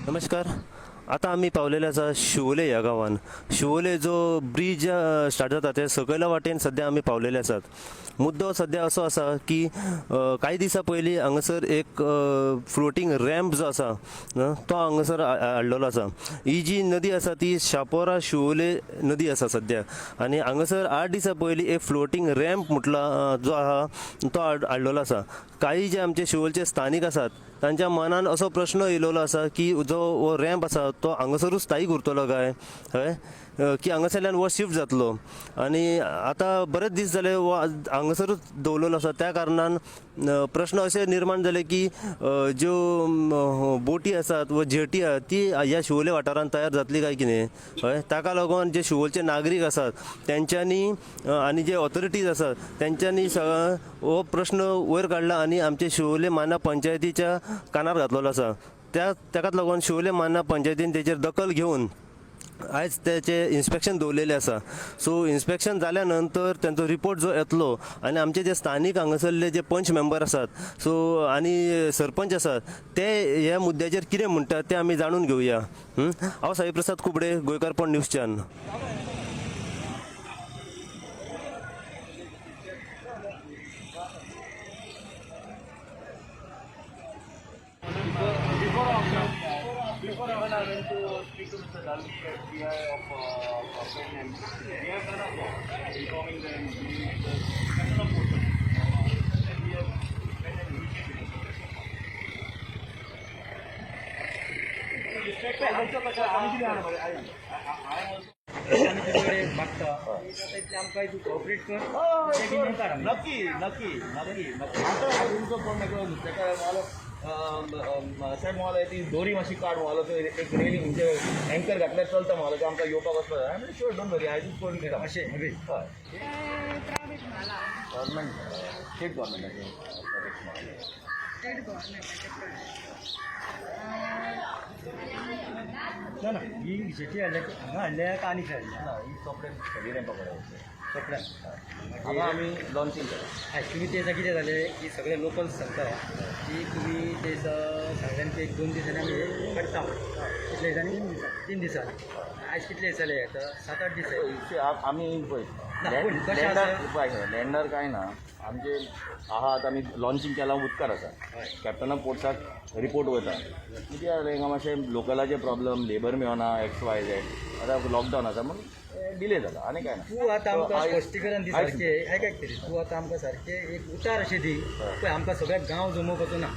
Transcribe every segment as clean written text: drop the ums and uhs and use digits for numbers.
नमस्कार. आता आम्ही पावलेले आसा शिवोले ह्या गांवान. शिवोले जो ब्रिज स्टार्ट जाता ते सकयल्या वाटेन सद्या आमी पावलेले आसात. मुद्दो सद्या असो आसा की काही दिसा पयलीं हांगासर एक फ्लोटींग रॅम्प जो आसा तो हांगासर हाडलेलो आसा. ही जी नदी आसा ती शापोरा शिवोले नदी आसा सद्या, आनी हांगासर 8 दिसा पयलीं एक फ्लोटींग रॅम्प म्हटला जो आहा तो हाडलेलो आसा. काही जे आमचे शिवोलचे स्थानिक आसात तांच्या मनान असो प्रश्न येयलेलो आसा की जो हो रॅम्प आसा तो हांगासरूच स्थायीक उरतलो काय हय, की हांगासरल्यान हो शिफ्ट जातलो. आनी आतां बरेच दीस जाले हो हांगासरूच दवरलेलो आसा. त्या कारणान प्रश्न अशे निर्माण जाले की ज्यो बोटी आसात व जेटी आहात ती ह्या शिवोले वाठारांत तयार जातली काय कितें हय. ताका लागून जे शिवोलचे नागरीक आसात तेंच्यांनी आनी जे ऑथॉरिटीज आसात तेंच्यांनी हो प्रश्न वयर काडला आनी आमचे शिवोले माना पंचायतीच्या कानार घातलेलो आसा. ताकाच लागून शिवोले माना पंचायतीन तेचेर दखल घेवन आयज त्याचे इन्स्पेक्शन दवरलेले आसा. सो इन्स्पेक्शन जाल्या नंतर त्यांचो रिपोर्ट जो येतलो आनी आमचे जे स्थानिक हांगासरले जे पंच मेंबर आसात सो आनी सरपंच आसात ते ह्या मुद्द्याचेर कितें म्हणटात ते आमी जाणून घेवया. हांव Sai Prasad Kubde, Goenkarpon news channel. Before even I went to speak to Mr. Dalvik, SBI of Finland, we have done a call informing them the national portal. And we have made an initiative. Cooperate कर नक्की नक्की नक्की नक्की आता तुमचो phone ताका मला साहेब मला ती दोरी मातशी काड मला तो एक रेलिंग म्हणजे एंकर घातल्यार चलता मला तो आमकां येवपाक वचपाक जाय. आमी शुअर डोंट वरी आयजूच करून दिता अशें हय. गव्हर्मेंट स्टेट गव्हर्मेंटाचे ना ना ही शेती हाडल्या हांगा हाडल्या आनी खंय हाडल्या ही कपडे सगळी रॅम्पा पडले कपड्यान हांगा आमी लॉन्चिंग केलें. ॲक्च्युली तें कितें जालें की सगळे लोकल्स सांगता की तुमी ते सगळ्यांक एक 2 दिसांनी आमी काडटा. कितले दिसांनी 3 दिसांनी. आयज कितले दीस जाले आतां 7-8 दीस आमी पळय कशें आसा? लँडर काय ना आमचे आहात आमी लॉन्चिंग केलां उदकार आसा. कॅप्टन ऑफ पोर्ट्साक रिपोर्ट वयता कितें जालें हांगा मातशें लोकलाचे प्रॉब्लम लेबर मेळना XYZ. आतां लॉकडावन आसा म्हणून डिले जाला आनी काय ना. तूं आतां आमकां स्पश्टीकरण दी सारकें आयक तरी. तूं आतां आमकां सारकें एक उतार अशें दी पळय. आमकां सगळ्याक गांव जमोवपाचो ना.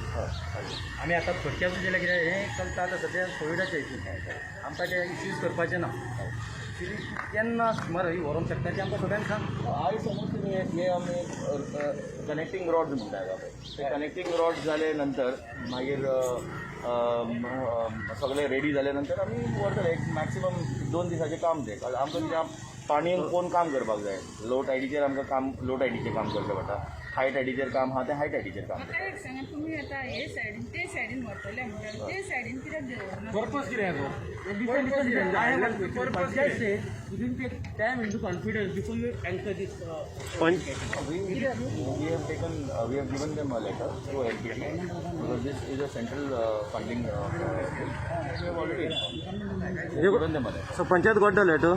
आमी आतां थोडक्याच जाल्यार कितें हें चलता आतां सद्या कोविडाच्या हितून आमकां ते इश्यूज करपाचें ना. केन्ना सुमार ही व्हरोंक शकता तें आमकां सगळ्यांक सांग. आयज समज तुमी हे आमी कनेक्टींग रॉड्स म्हणटात पळय ते कनेक्टींग रॉड्स जाले नंतर मागीर सगळे रेडी जाले नंतर आमी व्हरतले. एक मॅक्सिमम 2 दिसाचें काम तें. आमकां त्या पाणयेन कोण काम करपाक जाय. लो टायडीचेर आमकां काम लो टायडीचेर काम करचें पडटा. हाय टायडीचेर काम आहा तें हाय टायडीचेर काम करता. एक सांगा तुमी आतां हे सायडीन ते सायडीन व्हरतले म्हणटा ते सायडीन कित्याक देवना? पर्पज कितें आसा? Purpose within take time into confidence before you enter this. We have given them a letter through LPT because this is a central funding. We have already given them a letter. So Panchayat got the letter.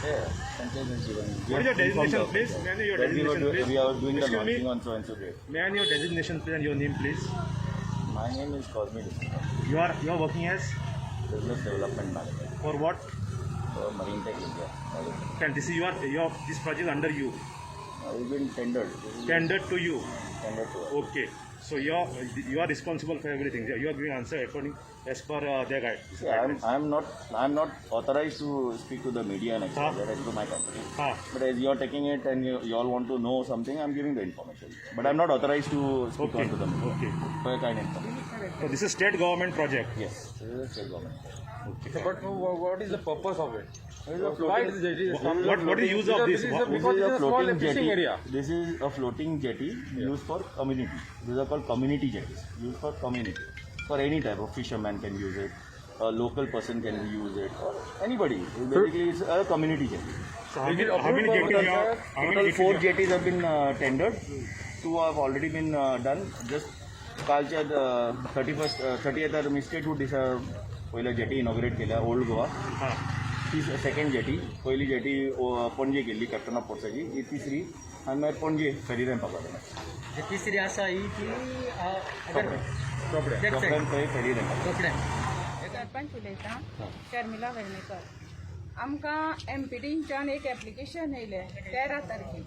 Yeah, Panchayat has given. What is your designation, please? May I know your designation, please? We are doing the Excuse me? launching on so and so date. May I know your designation, please, and your name, please? My name is Cosme D'Souza, You are working as Business Development Manager for what? for Marine Tech India. Can this is your this project under you, We've been tendered. This is tendered to you? tendered to us. Okay. So you are responsible for everything. You are giving answer according as per their guide. See, I'm not authorized to speak to the media and etc. That is to my company. But as you are taking it and you all want to know something, I'm giving the information. But I'm not authorized to speak Okay. on to the media. Okay. For a kind information. So this is state government project. Yes, this is a state government. But what is the purpose of it? This is a Why floating, is it? What is the use of this? Because it's a small fishing area. This is a floating jetty used for community. These are called community jetties, used for community. For any type of fisherman can use it, a local person can use it, or anybody. Basically, it's a community jetty. So how many jetties you are? How many Total jetties 4 you are? jetties have been tendered. 2 have already been done. Just कालच्या 30th आमी statehood दिसा पहिलं jetty inaugurate केल्या old Goa हां ती second jetty पहिली jetty पणजे केल्ली कॅप्टन ऑफ पोर्ट्साची ही तिसरी आनी मागीर पणजे फेरी रॅम्पा लागली तिसरी आसा ही की प्रॉब्लेम थंय फेरी रॅम्पा सरपंच उलयतां शर्मिला वेर्णेकर आमकां एमपीडींच्यान एक एप्लिकेशन येयलें 13 तारखेक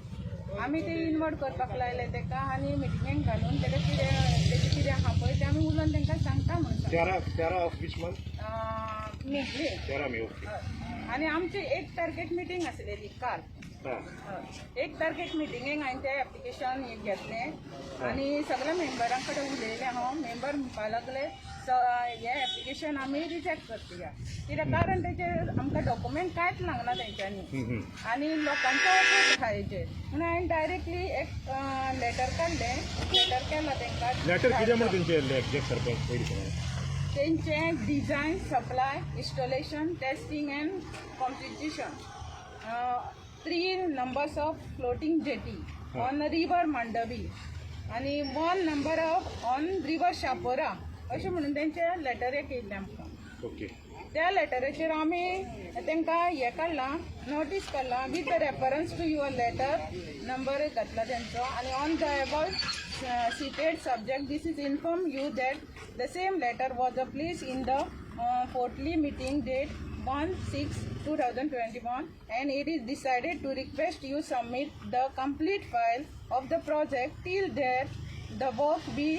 आमी ते इनवर्ट करपाक लायले ताका आनी मिटिंगेक घालून ताका तेजें कितें आहा पळय तें आमी उलोवन तांकां सांगता म्हणून 13 ऑफ विच मंथ मेकळे 13 मे ओके आनी आमची 1 तारखेक मिटींग आसलेली काल हां 1 तारखेक मिटिंगेक हांवें तें एप्लिकेशन घेतलें आनी सगळ्या मेंबरां कडेन उलयलें हांव मेंबर म्हणपाक लागले हें एप्लिकेशन आमी रिजेक्ट करतया कित्याक कारण तेचेर आमकां डॉक्युमेंट कांयच लागना तेंच्यांनी आनी लोकांचो अपोज आहा हेचेर म्हणून हांवें डायरेक्टली एक लेटर काडलें लेटर केला तांकां लेटर कितें म्हण तेंचे एग्जॅक्ट सरपंच पयलीं सांग तेंचें design supply installation testing end competition 3 numbers of floating jetty on river Mandavi आणि 1 number of on river Shapora अशें म्हणून तेंचे लेटर एक येयल्लें आमकां ओके त्या लेटराचेर आमी तांकां हें काडलां नोटीस काडलां with the reference to your letter number घातला तेंचो आनी on the about cited subject this is inform you that the same letter was a place in the fourthly meeting date 1/6/2021 and it is decided to request you submit the complete file of the project till there the work be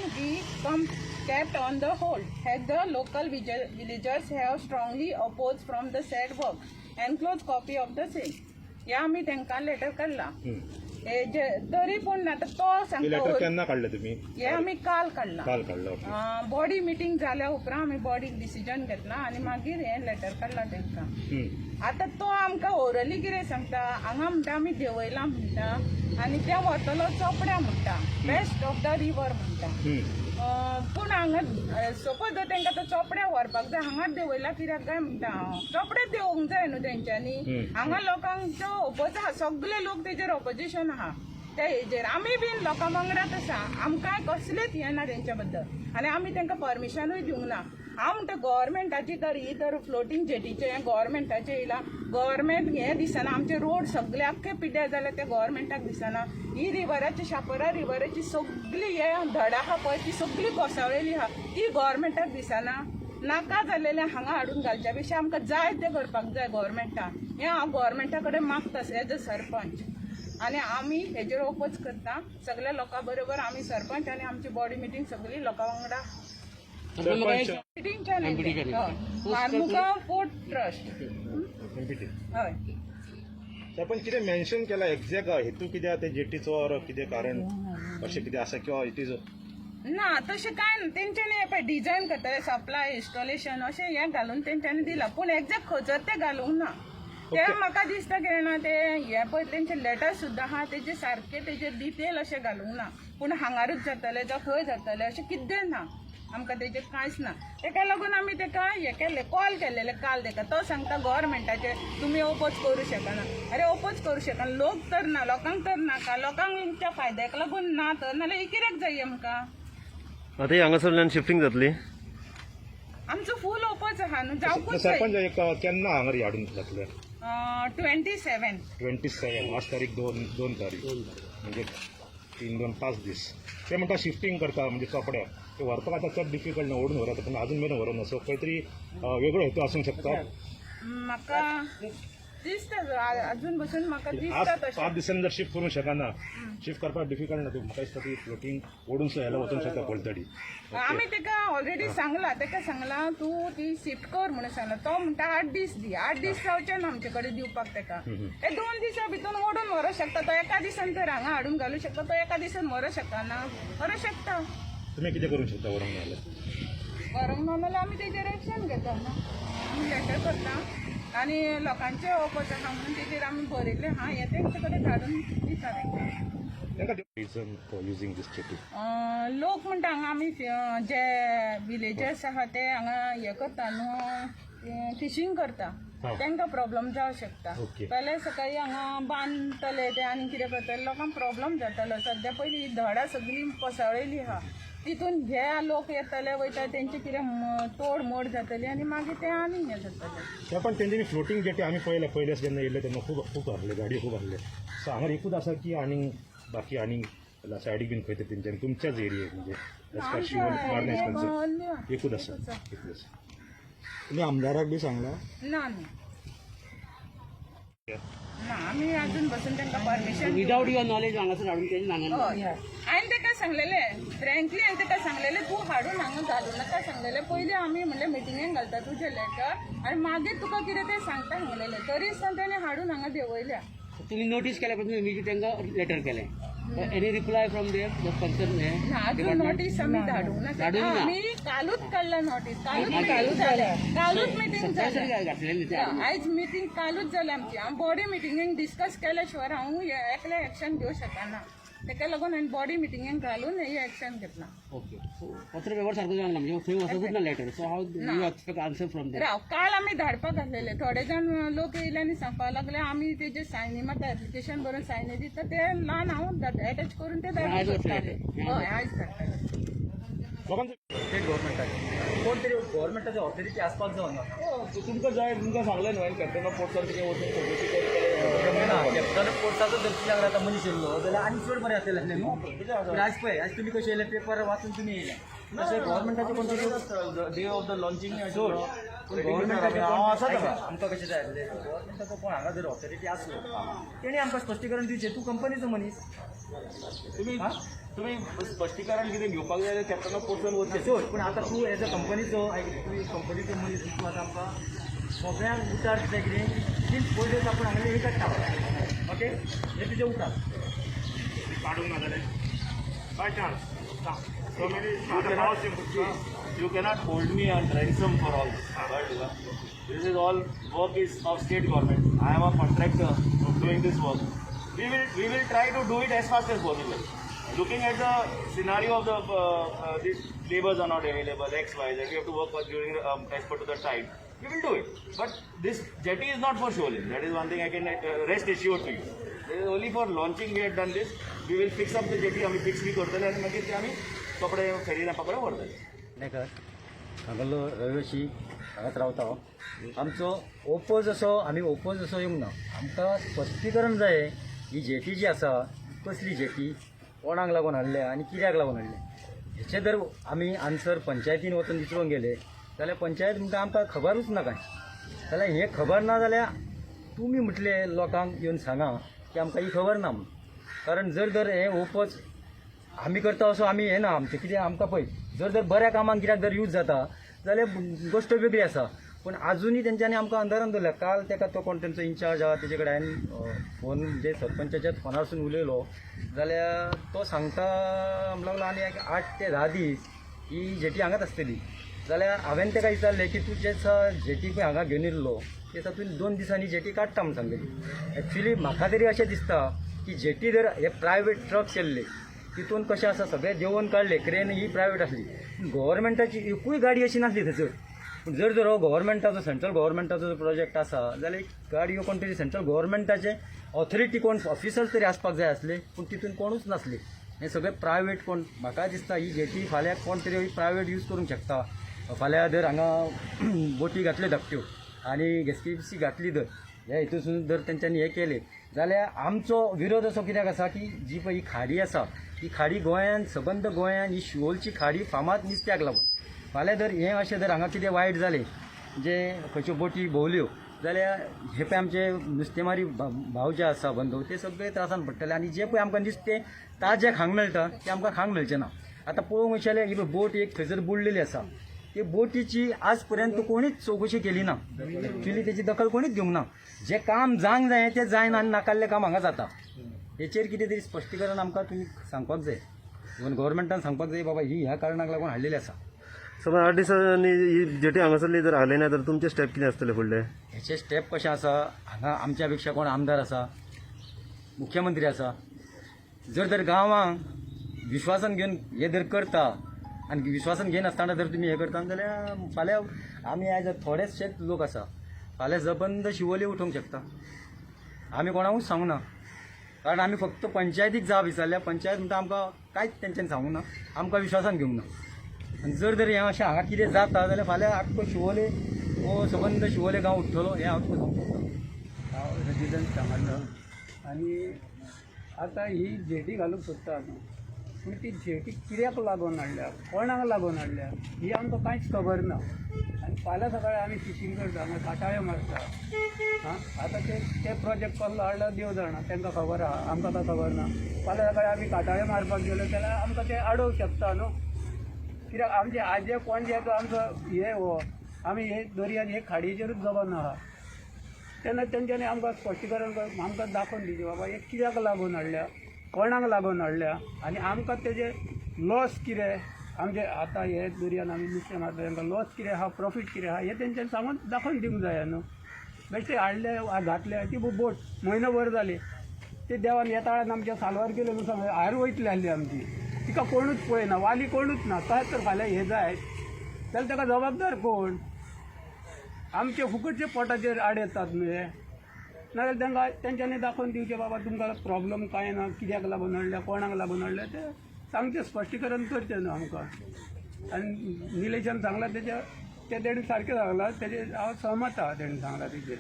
kept on the hold as the local villagers have strongly opposed from the said work. Enclosed copy of the same. या आमी तांकां letter काडला तरी पूण आतां तो letter सांगता केन्ना काडलें तुमी हे आमी काल काडला काल काडलं बॉडी मिटींग जाल्या उपरांत आमी बॉडीक डिसिजन घेतला आनी मागीर हें लेटर काडला तांकां आतां तो आमकां ओरली कितें सांगता हांगा म्हणटा आमी देंवयला म्हणटा आनी ते वतलो चोपड्या म्हणटा वेस्ट ऑफ द रिवर म्हणटा पूण हांगा सपोज जर तांकां तो चोपड्या व्हरपाक जाय हांगाच देंवयला कित्याक काय म्हणटा हांव चोपड्याच देंवोंक जाय न्हू तेंच्यांनी हांगा लोकांचो ओपोज आहा सगळे लोक तेजेर ऑपोजिशन आहा त्या हेजेर आमी बीन लोकां वांगडाच आसा आमकां कसलेंच हें ना तेंच्या बद्दल आनी आमी तांकां परमिशनूय दिवंक ना हांव म्हणटा गव्हर्मेंटाची तर ही तर फ्लोटींग जेटीचे गव्हर्मेंटाचें येयला गव्हर्मेंट हें दिसना आमचे रोड सगळे आख्खे पिड्ड्यार जाले ते गव्हर्मेंटाक दिसना ही रिवराची शापोरा रिवराची सगळी हें धड आहा पळय ती सगळी कोसळ्ळेली आहा ती गव्हर्मेंटाक दिसना नाका जाल्लेलें हांगा हाडून घालच्या पेक्षा आमकां जाय तें करपाक जाय गव्हर्मेंटान हें हांव गव्हर्मेंटा कडेन मागता एज अ सरपंच आनी आमी हेजेर ओपोज करता सगळ्या लोकां बरोबर आमी सरपंच आनी आमची बॉडी मिटींग सगळी लोकां वांगडा मिटींगच्यान मारमुगांव पोर्ट ट्रस्ट हय सरपंच कितें मेन्शन केला एक्झॅक्ट हेतू कितें ते जेटीचो ऑर कितें कारण अशें कितें आसा किंवा इट इज ना तशें कांय ना तेंच्यांनी पळय डिझायन करतले सप्लाय इन्स्टॉलेशन अशें हें घालून तेंच्यांनी दिलां पूण एक्झॅक्ट खर्च ते घालूंक ना ते म्हाका दिसता कितें ना ते हें पळय तेंचे लेटर सुद्दां आहा तेजे सारके तेजे डिटेल अशें घालूंक ना पूण हांगारूच जातलें जावं खंय जातलें अशें कितें ना आमकां तेजेर कांयच ना तेका लागून आमी तेका हें केल्लें कॉल केल्लें काल तेका तो सांगता गव्हर्मेंटाचेर तुमी ओपोज करूं शकना अरे ओपोज करूं शकना लोक तर ना लोकांक तर नाका लोकांच्या फायद्याक लागून ना तर नाल्यार कित्याक जाय आमकां आता ही हांगासरल्यान शिफ्टिंग जातली आमचो फूल ओपोज आहा न्हू जावंकूच सरपंच एक केन्ना हांगा हाडून जातलें 27 आज तारीख 2 तारीख म्हणजे 3-5 दीस ते म्हणटा शिफ्टिंग करता म्हणजे कपड्या ते व्हरपाक आतां चड डिफिकल्ट ना ओडून व्हरता पूण अजून मेरेन व्हरोना सो खंय तरी वेगळो हेतू आसूंक शकता म्हाका दिसता अजून बसून म्हाका आज दिसता तशें 5 दिसांनी जर शिफ्ट करूंक शकना शिफ्ट करपाक डिफिकल्ट ना म्हाका दिसता ती फ्लोटींग ओडून सुद्दां ह्याला वचूंक शकता पलतडी आमी तेका ऑलरेडी सांगला तेका सांगला तूं ती शिफ्ट कर म्हणून सांगला तो म्हणटा 8 दीस दी 8 दीस जावचे ना आमचे कडेन दिवपाक तेका ते 2 दिसा भितर ओडून व्हरोंक शकता तो एका दिसान तर हांगा हाडून घालूं शकता तो एका दिसान व्हरोंक शकना व्हरोंक शकता तुमी कितें करूंक शकता व्हरोंक नाजाल्यार व्हरोंक ना जाल्यार आमी तेजेर एक्शन घेता ना आमी लेटर करता आनी लोकांचे ओपोज आहा म्हणून तेजेर आमी बरयल्लें आहा हें तेंचे कडेन धाडून दिता तेंकां reason for using this jetty लोक म्हणटा हांगा आमी जे विलेजर्स आहा ते हांगा हें करता न्हू फिशींग करता तांकां प्रॉब्लम जावं शकता पयले सकाळी हांगा बांदतले ते आनी कितें करतले लोकांक प्रॉब्लम जातालो सद्या पयलीं धडा सगळी कोसळ्ळेली आहा तितून हे लोक येतले वयता तेंचे कितें तोड मोड जातली आनी मागीर ते आनी हें जातलें. ते पण तेंच्यांनी फ्लोटींग जेटी आमी पयल्यास जेन्ना येयले तेन्ना खूब आहले गाडयो खूब आहले. सो हांगा एकूच आसा की आनीक बाकी आनीक सायडीक बीन खंय तरी तेंच्यांनी तुमच्याच एरियेक म्हणजे एकूच आसा. तुम्ही आमदाराक बी सांगला ना ना आमी अजून बसून तांकां परमिशन विदाउट युअर नॉलेज हांगासर हाडून तेणी सांगला. हांवें ताका सांगलेलें फ्रँकली हांवें ताका सांगलेलें तूं हाडून हांगा घालूं नाका सांगलेलें. पयलीं आमी म्हणलें मिटिंगेक घालता तुजें लेटर आनी मागीर तुका कितें तें सांगता सांगलेलें. तरी सुद्दां तेणें हाडून हांगा देंवयल्या. तुम्ही नोटीस केल्या पासून इमिजिएट तांकां लेटर केलें. Any reply from there the concern ना अजून नोटीस आमी धाडूंक ना. धाडूंक ना. आमी कालूच काडला नोटीस. कालूच मिटींग जालें. कालूच मिटींग जालें. घातलेली ते आयज मिटींग कालूच जालें आमची. हांव बॉडी मिटिंगेक डिस्कस केल्या शिवाय हांव एकलें एक्शन घेवंक शकना. ताका लागून हांवें बॉडी मिटिंगेक घालून ही एक्शन घेतला. ओके सो पत्र व्यवहार सारको जालो ना म्हणजे थंय वचूंकूच ना letter. So how you expect answer from there. राव काल आमी धाडपाक घातलेले. थोडे जाण लोक येयले आनी सांगपाक लागले आमी तेजे सायनी म्हाका एप्लिकेशन बरोवन सायनी दिता ते ल्हान हांव एटॅच करून ते धाडून सोडटाले. हय आयज धाडटाले. स्टेट गव्हर्मेंटाचे कोण तरी गव्हर्मेंटाची ऑथॉरिटी आसपाक जावना. तुमकां जाय तुमकां सांगलें न्हू कॅप्टन ऑफ पोर्ट्सान कितें वचून चवकशी केली. ना कॅप्टन पोर्टाचो जर तुज्या घरात मनीस येयलो जाल्यार आनी चड बरें जातलें न्हू. पूण आज पळय आज तुमी कशें येयले पेपर वाचून तुमी येयले. तशें गव्हर्मेंटाचे कोण तरी डे ऑफ द लॉन्चिंग गव्हर्मेंटाचे आमकां कशें जाय आसलें गव्हर्मेंटाचो कोण हांगा जर ऑथॉरिटी आसलो तेणी आमकां स्पश्टीकरण दिवचें. तूं कंपनीचो मनीस तुम्ही स्पश्टीकरण कितें घेवपाक जाय जाल्यार कॅप्टन ऑफ पोर्ट्सान वचचें. चड. पूण आतां तूं एज अ कंपनीचो तूं कंपनीचो मनीस तूं आतां आमकां सगळ्यांक उतार जाय कितें तीन पयलीच आपूण हांगले हे काडटा. ओके हे तुजें उतार काडूंक ना जाल्यार by chance You cannot hold me on ransom for all this. But this is all work is of state government. I am a contractor doing this work. We will try to do it as fast as possible. Looking at the scenario of the these labours are not available, X, Y, Z. We have to work during as per to the time. We will do it. But this jetty is not for shoaling. That is one thing I can rest assured to you. This is only for launching we had done this. We will fix up the jetty. आम्ही fix बी करतले आणि मागीर ते आम्ही कपडे फेरीना पकडे व्हरतले. नाही का हांगालो रहिवाशी हांगाच रावता हांव. आमचो ओपोज असो येवंक ना. आमकां स्पश्टीकरण जाय ही जेटी जी आसा कसली जेटी कोणाक लागून हाडल्या आनी कित्याक लागून हाडल्या हेचे जर आमी आन्सर पंचायतीन वचून विचारूंक गेले जाल्यार पंचायत म्हणटा आमकां खबरूच ना कांय. जाल्यार हें खबर ना जाल्यार तुमी म्हटले लोकांक येवन सांगा की आमकां ही खबर ना म्हणून. कारण जर हें ओपोज आमी करता असो आमी हें ना आमचें कितें आमकां पळय जर बऱ्या कामाक कित्याक जर यूज जाता जाल्यार गोश्ट वेगळी आसा. पूण आजुनूय तेंच्यांनी आमकां अंधारान दवरल्या. काल ताका तो कोण तेंचो इंचार्ज आहा तेजे कडेन हांवें फोन म्हणजे सरपंचाच्या फोनारसून उलयलो जाल्यार तो सांगता म्हणून लागलो आनी 8 ते 10 दीस ही जेटी हांगाच आसतली. जाल्यार हांवें ताका विचारलें की तूं जे जेटी पळय हांगा घेवन येयल्लो ते तातूंत 2 दिसांनी जेटी काडटा म्हूण सांगलेली. एक्चुली म्हाका तरी अशें दिसता की जेटी जर हे प्रायवेट ट्रक्स येयल्ले तितून कशें आसा सगळे देंवन काडले. क्रेन ही प्रायवेट आसली. गव्हर्मेंटाची एकूय गाडी अशी नासली थंयसर. पूण जर हो गव्हर्मेंटाचो सेंट्रल गव्हर्मेंटाचो जो प्रोजेक्ट आसा जाल्यार गाडयो कोण तरी सेंट्रल गव्हर्मेंटाचे ऑथॉरिटी कोण ऑफिसर्स तरी आसपाक जाय आसले. पूण तितून कोणूच नासले. हे सगळे प्रायवेट कोण म्हाका दिसता ही जेटी फाल्यां कोण तरी प्रायवेट यूज करूंक शकता. फाल्यां जर हांगा बोटी घातल्यो धाकट्यो आनी गेस्टीसी घातली जर ह्या हितून जर तेंच्यांनी हे केले जाल्यार आमचो विरोध असो कित्याक आसा की जी पळय ही खाडी आसा ही खाडी गोंयांत सबंद गोंयांत ही शिवोलची खाडी फामाद नुस्त्याक लागून. फाल्यां जर हें अशें जर हांगा कितें वायट जालें जे खंयच्यो बोटी भोंवल्यो जाल्यार हे पळय आमचे नुस्तेमारी भाव जे आसा बंधू ते सगळे त्रासान पडटले. आनी जे पळय आमकां नुस्तें ताजें खावंक मेळटा तें आमकां खावंक मेळचें ना. आतां पळोवंक वयशाले ही बोट एक थंयसर बुडलेली आसा. ते बोटीची आज पर्यंत कोणीच चवकशी केली ना. एक्चुली तेची दखल कोणीच घेवंक ना. जें काम जावंक जाय तें जायना आनी नाकाल्लें काम हांगा जाता. हेचेर कितें तरी स्पश्टीकरण आमकां तुमी सांगपाक जाय. इवन गव्हर्मेंटान सांगपाक जाय बाबा ही ह्या कारणाक लागून हाडलेली आसा. समज 8 दिसांनी ही जेटी हांगासरली जर हाडले ना तर तुमचे स्टेप कितें आसतले फुडले? हेचे स्टेप कशें आसा हांगा आमच्या पेक्षा कोण आमदार आसा मुख्यमंत्री आसा. जर गांवांक विश्वासान घेवन हे जर करता आनी विश्वासान घेनासतना जर तुमी हे करता जाल्यार फाल्यां आमी आयज थोडेच लोक आसा फाल्यां जबंद शिवोली उठोवंक शकता. आमी कोणाकूच सांगूना. कारण आम्ही फक्त पंचायतीक जाप विचारल्या, पंचायत म्हणटा आमकां कांयच तेंच्यांनी सांगूंक ना, आमकां विश्वासान घेवंक ना. आनी जर हें अशें हांगा कितें जाता जाल्यार फाल्यां आख्खो शिवोले हो सबंद शिवोले गांव उठ्ठलो हें हांव तुका सांगता. हांव रेजिडंट सांगलो. आनी आतां ही झेटी घालूंक सोदता न्हू, पूण ती झेटी कित्याक लागून हाडल्या, कोणाक लागून हाडल्या ही आमकां कांयच खबर ना. आनी फाल्यां सकाळीं आमी फिशींग करता, मागीर काटाळे मारता. आतां ते प्रोजेक्ट कसलो हाडला देव जाणा, तांकां खबर आहा, आमकां तो खबर ना. फाल्यां सकाळीं आमी काटाळे मारपाक गेलो जाल्यार आमकां ते आडोवंक शकता न्हू. कित्याक आमचे आजे पणजेचो आमचो हे हो आमी हे दर्यान हे खाडयेचेरूच जगोन आहा. तेन्ना तेंच्यांनी आमकां स्पश्टीकरण आमकां दाखोवन दिवचें बाबा हे कित्याक लागून हाडल्या, कोणाक लागून हाडल्या, आनी आमकां तेजे लॉस कितें, आमचे आतां हे दर्यान आमी नुस्तें मारता तांकां लॉस कितें आहा, प्रॉफीट कितें आहा हें तेंच्यांनी सांगून दाखोवन दिवंक जाय न्हू. बेश्टे हाडले घातले ती बोट म्हयनोभर जाली, ते देवान येताळ्यान आमच्या सालवार केले न्हू, सांग हार वयतली आहली आमची, तिका कोणूच पळयना, वाली कोणूच ना. काय तर फाल्यां हें जाय जाल्यार ताका जबाबदार कोण? आमचे फुकटचे पोटाचेर आड येतात न्हू हे. नाजाल्यार तांकां तेंच्यांनी दाखोवन दिवचें बाबा तुमकां प्रॉब्लम कांय ना, कित्याक लागून हाडल्या, कोणाक लागून हाडल्या तें सांगचें, स्पश्टीकरण करचें न्हू आमकां. आनी निलेशान सांगलां तेजें तेणें सारकें सांगलां, तेजेर हांव सहमत आहा तेणें सांगलां तेजेर.